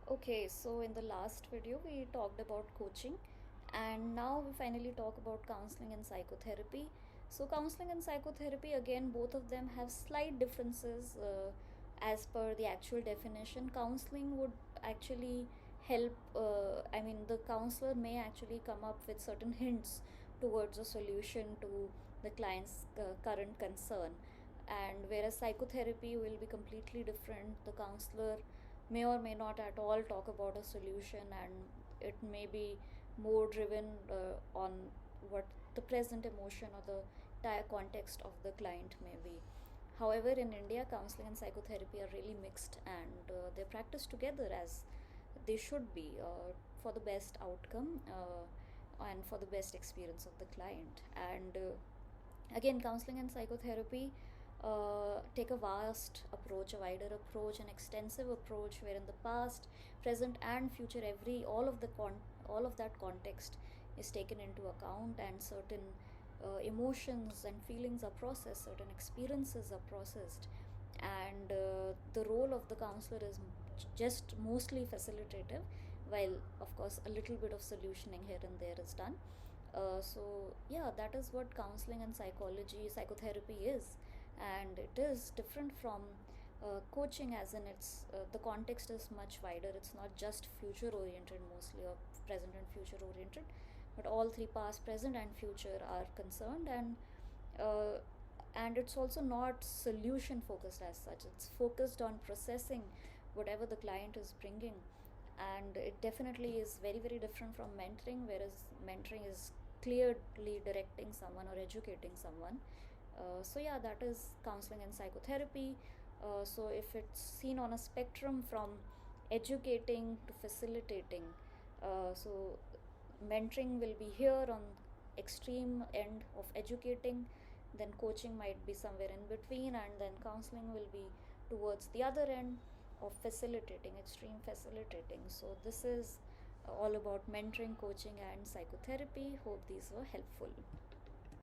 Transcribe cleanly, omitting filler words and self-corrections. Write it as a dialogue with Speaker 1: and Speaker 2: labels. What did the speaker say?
Speaker 1: Okay, so in the last video we talked about coaching, and now we finally talk about counseling and psychotherapy. So counseling and psychotherapy, again, both of them have slight differences as per the actual definition. Counseling would actually help, the counselor may actually come up with certain hints towards a solution to the client's current concern, and whereas psychotherapy will be completely different. The counselor may or may not at all talk about a solution, and it may be more driven on what the present emotion or the entire context of the client may be. However, in India, counseling and psychotherapy are really mixed, and they're practiced together as they should be for the best outcome and for the best experience of the client. And again, counseling and psychotherapy take a vast approach, a wider approach, an extensive approach, where in the past, present, and future, all of that context is taken into account, and certain emotions and feelings are processed, certain experiences are processed, and the role of the counselor is just mostly facilitative, while of course a little bit of solutioning here and there is done. So yeah, that is what counseling and psychotherapy is, and it is different from coaching, as in it's the context is much wider. It's not just future oriented mostly, or present and future oriented, but all three, past, present, and future, are concerned. Uh, and it's also not solution focused as such. It's focused on processing whatever the client is bringing, and it definitely is very, very different from mentoring, whereas mentoring is clearly directing someone or educating someone. So yeah, that is counseling and psychotherapy. So if it's seen on a spectrum from educating to facilitating, so mentoring will be here on extreme end of educating, then coaching might be somewhere in between, and then counseling will be towards the other end of facilitating, extreme facilitating. So this is all about mentoring, coaching, and psychotherapy. Hope these were helpful.